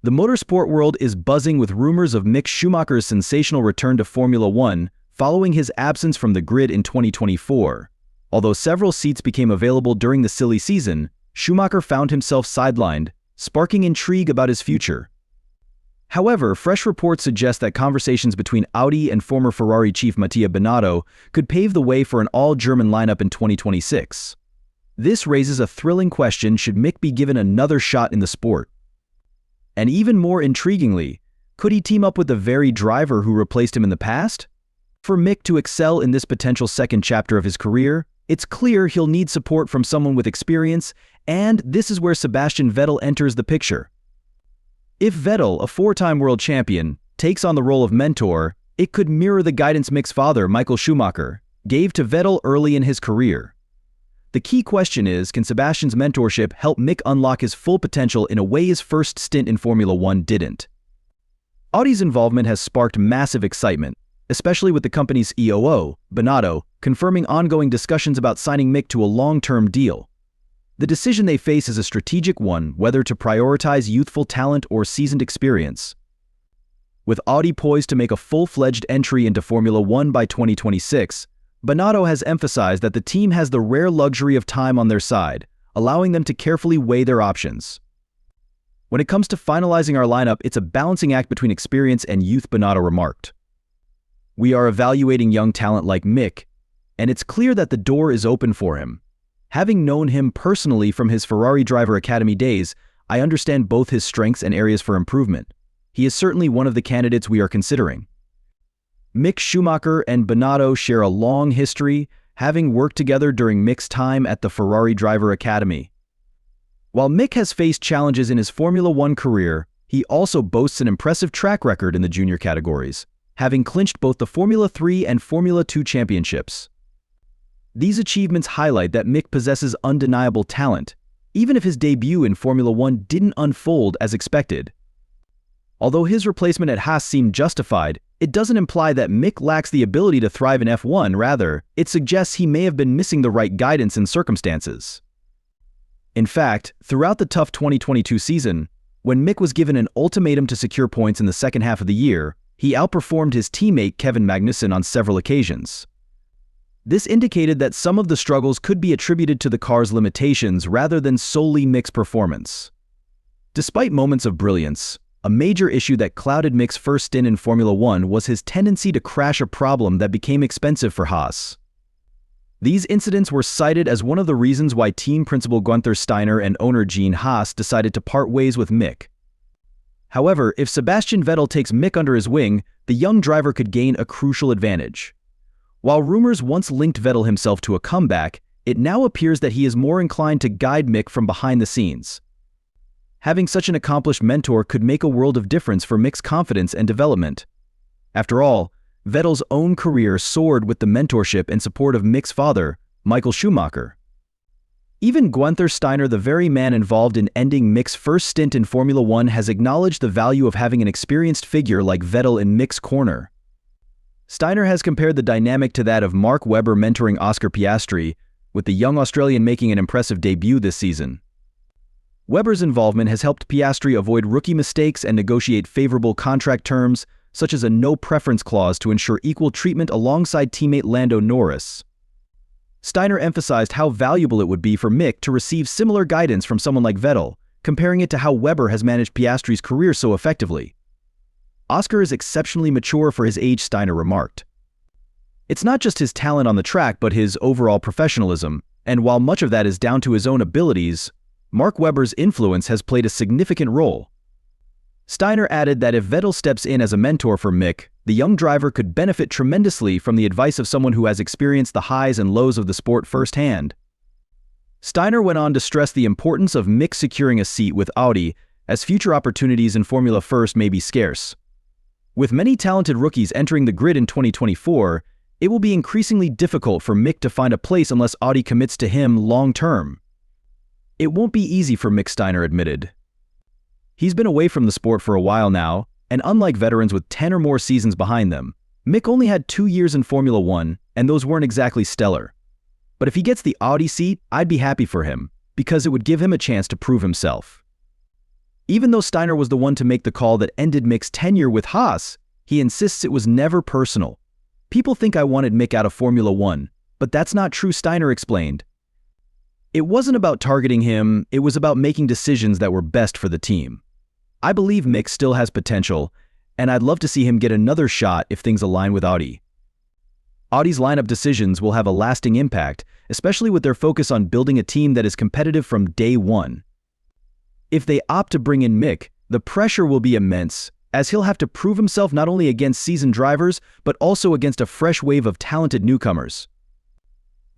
The motorsport world is buzzing with rumors of Mick Schumacher's sensational return to Formula One following his absence from the grid in 2024. Although several seats became available during the silly season, Schumacher found himself sidelined, sparking intrigue about his future. However, fresh reports suggest that conversations between Audi and former Ferrari chief Mattia Binotto could pave the way for an all-German lineup in 2026. This raises a thrilling question: should Mick be given another shot in the sport? And even more intriguingly, could he team up with the very driver who replaced him in the past? For Mick to excel in this potential second chapter of his career, it's clear he'll need support from someone with experience, and this is where Sebastian Vettel enters the picture. If Vettel, a four-time world champion, takes on the role of mentor, it could mirror the guidance Mick's father, Michael Schumacher, gave to Vettel early in his career. The key question is, can Sebastian's mentorship help Mick unlock his full potential in a way his first stint in Formula One didn't? Audi's involvement has sparked massive excitement, especially with the company's COO, Binotto, confirming ongoing discussions about signing Mick to a long-term deal. The decision they face is a strategic one, whether to prioritize youthful talent or seasoned experience. With Audi poised to make a full-fledged entry into Formula One by 2026, Binotto has emphasized that the team has the rare luxury of time on their side, allowing them to carefully weigh their options. When it comes to finalizing our lineup, it's a balancing act between experience and youth, Binotto remarked. We are evaluating young talent like Mick, and it's clear that the door is open for him. Having known him personally from his Ferrari Driver Academy days, I understand both his strengths and areas for improvement. He is certainly one of the candidates we are considering. Mick Schumacher and Binotto share a long history, having worked together during Mick's time at the Ferrari Driver Academy. While Mick has faced challenges in his Formula One career, he also boasts an impressive track record in the junior categories, having clinched both the Formula 3 and Formula 2 championships. These achievements highlight that Mick possesses undeniable talent, even if his debut in Formula One didn't unfold as expected. Although his replacement at Haas seemed justified, it doesn't imply that Mick lacks the ability to thrive in F1, rather, it suggests he may have been missing the right guidance and circumstances. In fact, throughout the tough 2022 season, when Mick was given an ultimatum to secure points in the second half of the year, he outperformed his teammate Kevin Magnussen on several occasions. This indicated that some of the struggles could be attributed to the car's limitations rather than solely Mick's performance. Despite moments of brilliance, a major issue that clouded Mick's first stint in Formula One was his tendency to crash, a problem that became expensive for Haas. These incidents were cited as one of the reasons why team principal Günther Steiner and owner Gene Haas decided to part ways with Mick. However, if Sebastian Vettel takes Mick under his wing, the young driver could gain a crucial advantage. While rumors once linked Vettel himself to a comeback, it now appears that he is more inclined to guide Mick from behind the scenes. Having such an accomplished mentor could make a world of difference for Mick's confidence and development. After all, Vettel's own career soared with the mentorship and support of Mick's father, Michael Schumacher. Even Günther Steiner, the very man involved in ending Mick's first stint in Formula One, has acknowledged the value of having an experienced figure like Vettel in Mick's corner. Steiner has compared the dynamic to that of Mark Webber mentoring Oscar Piastri, with the young Australian making an impressive debut this season. Webber's involvement has helped Piastri avoid rookie mistakes and negotiate favorable contract terms, such as a no-preference clause to ensure equal treatment alongside teammate Lando Norris. Steiner emphasized how valuable it would be for Mick to receive similar guidance from someone like Vettel, comparing it to how Webber has managed Piastri's career so effectively. Oscar is exceptionally mature for his age, Steiner remarked. It's not just his talent on the track but his overall professionalism, and while much of that is down to his own abilities, Mark Webber's influence has played a significant role. Steiner added that if Vettel steps in as a mentor for Mick, the young driver could benefit tremendously from the advice of someone who has experienced the highs and lows of the sport firsthand. Steiner went on to stress the importance of Mick securing a seat with Audi, as future opportunities in Formula First may be scarce. With many talented rookies entering the grid in 2024, it will be increasingly difficult for Mick to find a place unless Audi commits to him long-term. It won't be easy for Mick, Steiner admitted. He's been away from the sport for a while now, and unlike veterans with 10 or more seasons behind them, Mick only had 2 years in Formula One, and those weren't exactly stellar. But if he gets the Audi seat, I'd be happy for him, because it would give him a chance to prove himself. Even though Steiner was the one to make the call that ended Mick's tenure with Haas, he insists it was never personal. "People think I wanted Mick out of Formula One, but that's not true," Steiner explained. "It wasn't about targeting him, it was about making decisions that were best for the team. I believe Mick still has potential, and I'd love to see him get another shot if things align with Audi." Audi's lineup decisions will have a lasting impact, especially with their focus on building a team that is competitive from day one. If they opt to bring in Mick, the pressure will be immense, as he'll have to prove himself not only against seasoned drivers, but also against a fresh wave of talented newcomers.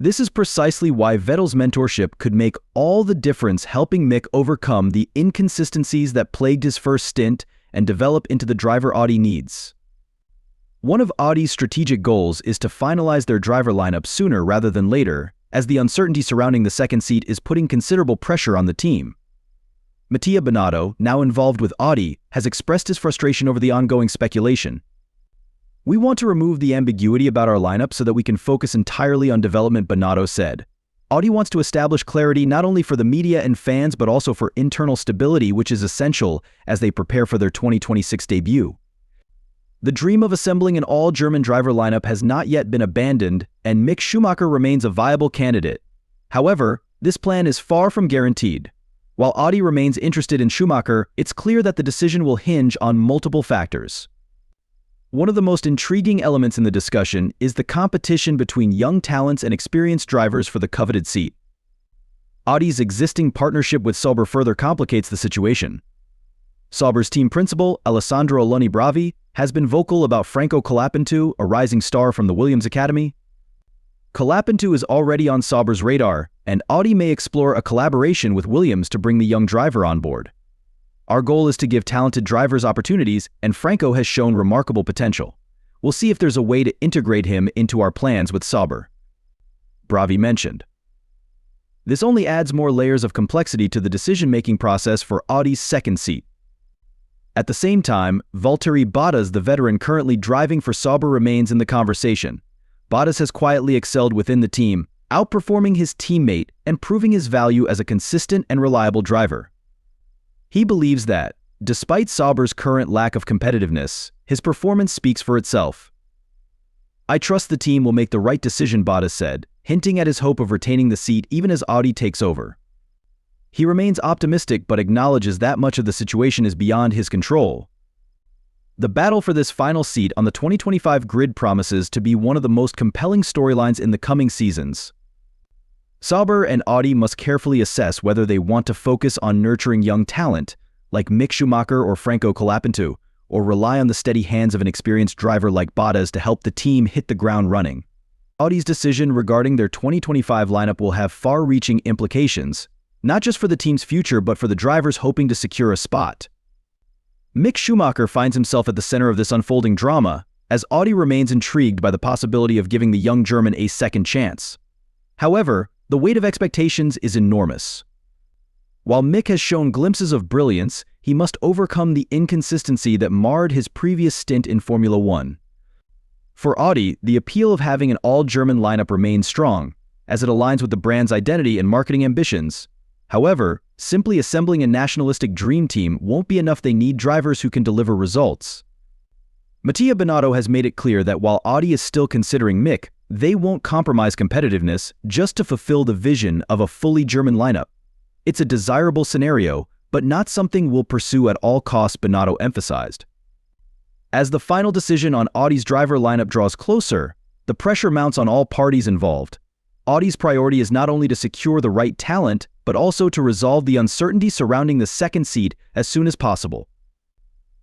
This is precisely why Vettel's mentorship could make all the difference, helping Mick overcome the inconsistencies that plagued his first stint and develop into the driver Audi needs. One of Audi's strategic goals is to finalize their driver lineup sooner rather than later, as the uncertainty surrounding the second seat is putting considerable pressure on the team. Mattia Binotto, now involved with Audi, has expressed his frustration over the ongoing speculation. "We want to remove the ambiguity about our lineup so that we can focus entirely on development," Binotto said. Audi wants to establish clarity not only for the media and fans but also for internal stability, which is essential as they prepare for their 2026 debut. The dream of assembling an all-German driver lineup has not yet been abandoned, and Mick Schumacher remains a viable candidate. However, this plan is far from guaranteed. While Audi remains interested in Schumacher, it's clear that the decision will hinge on multiple factors. One of the most intriguing elements in the discussion is the competition between young talents and experienced drivers for the coveted seat. Audi's existing partnership with Sauber further complicates the situation. Sauber's team principal, Alessandro Aloni Bravi, has been vocal about Franco Colapinto, a rising star from the Williams Academy. Colapinto is already on Sauber's radar, and Audi may explore a collaboration with Williams to bring the young driver on board. "Our goal is to give talented drivers opportunities, and Franco has shown remarkable potential. We'll see if there's a way to integrate him into our plans with Sauber," Bravi mentioned. This only adds more layers of complexity to the decision-making process for Audi's second seat. At the same time, Valtteri Bottas, the veteran currently driving for Sauber, remains in the conversation. Bottas has quietly excelled within the team, outperforming his teammate and proving his value as a consistent and reliable driver. He believes that, despite Sauber's current lack of competitiveness, his performance speaks for itself. "I trust the team will make the right decision," Bottas said, hinting at his hope of retaining the seat even as Audi takes over. He remains optimistic but acknowledges that much of the situation is beyond his control. The battle for this final seat on the 2025 grid promises to be one of the most compelling storylines in the coming seasons. Sauber and Audi must carefully assess whether they want to focus on nurturing young talent, like Mick Schumacher or Franco Colapinto, or rely on the steady hands of an experienced driver like Bottas to help the team hit the ground running. Audi's decision regarding their 2025 lineup will have far-reaching implications, not just for the team's future but for the drivers hoping to secure a spot. Mick Schumacher finds himself at the center of this unfolding drama, as Audi remains intrigued by the possibility of giving the young German a second chance. However, the weight of expectations is enormous. While Mick has shown glimpses of brilliance, he must overcome the inconsistency that marred his previous stint in Formula One. For Audi, the appeal of having an all-German lineup remains strong, as it aligns with the brand's identity and marketing ambitions. However, simply assembling a nationalistic dream team won't be enough. They need drivers who can deliver results. Mattia Binotto has made it clear that while Audi is still considering Mick, they won't compromise competitiveness just to fulfill the vision of a fully German lineup. It's a desirable scenario, but not something we'll pursue at all costs, Binotto emphasized. As the final decision on Audi's driver lineup draws closer, the pressure mounts on all parties involved. Audi's priority is not only to secure the right talent, but also to resolve the uncertainty surrounding the second seat as soon as possible.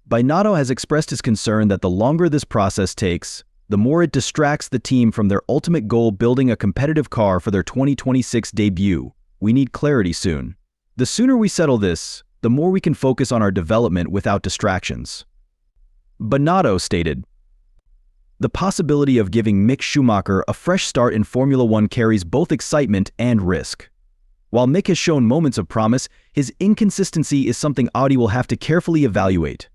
Binotto has expressed his concern that the longer this process takes, the more it distracts the team from their ultimate goal, building a competitive car for their 2026 debut. "We need clarity soon. The sooner we settle this, the more we can focus on our development without distractions," Binotto stated. The possibility of giving Mick Schumacher a fresh start in Formula One carries both excitement and risk. While Mick has shown moments of promise, his inconsistency is something Audi will have to carefully evaluate.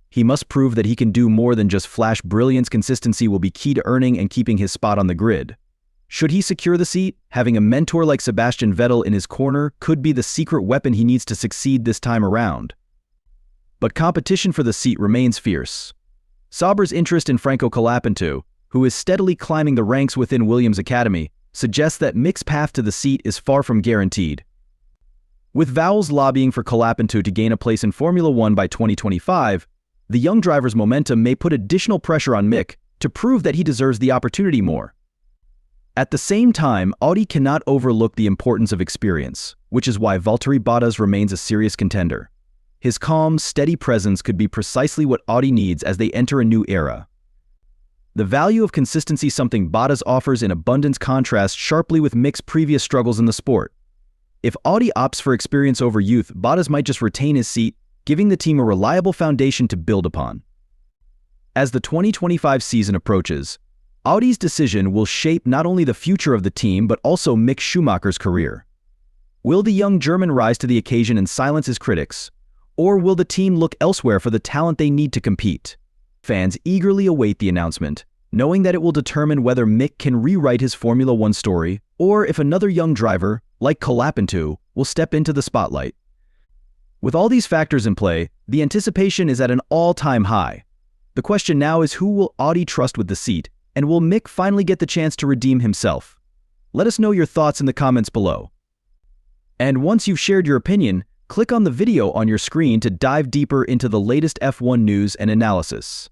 He must prove that he can do more than just flash brilliance. Consistency will be key to earning and keeping his spot on the grid. Should he secure the seat, having a mentor like Sebastian Vettel in his corner could be the secret weapon he needs to succeed this time around. But competition for the seat remains fierce. Sauber's interest in Franco Colapinto, who is steadily climbing the ranks within Williams' academy, suggests that Mick's path to the seat is far from guaranteed. With Vowles lobbying for Colapinto to gain a place in Formula One by 2025, the young driver's momentum may put additional pressure on Mick to prove that he deserves the opportunity more. At the same time, Audi cannot overlook the importance of experience, which is why Valtteri Bottas remains a serious contender. His calm, steady presence could be precisely what Audi needs as they enter a new era. The value of consistency, something Bottas offers in abundance, contrasts sharply with Mick's previous struggles in the sport. If Audi opts for experience over youth, Bottas might just retain his seat, giving the team a reliable foundation to build upon. As the 2025 season approaches, Audi's decision will shape not only the future of the team but also Mick Schumacher's career. Will the young German rise to the occasion and silence his critics, or will the team look elsewhere for the talent they need to compete? Fans eagerly await the announcement, knowing that it will determine whether Mick can rewrite his Formula One story or if another young driver, like Colapinto, will step into the spotlight. With all these factors in play, the anticipation is at an all-time high. The question now is, who will Audi trust with the seat, and will Mick finally get the chance to redeem himself? Let us know your thoughts in the comments below. And once you've shared your opinion, click on the video on your screen to dive deeper into the latest F1 news and analysis.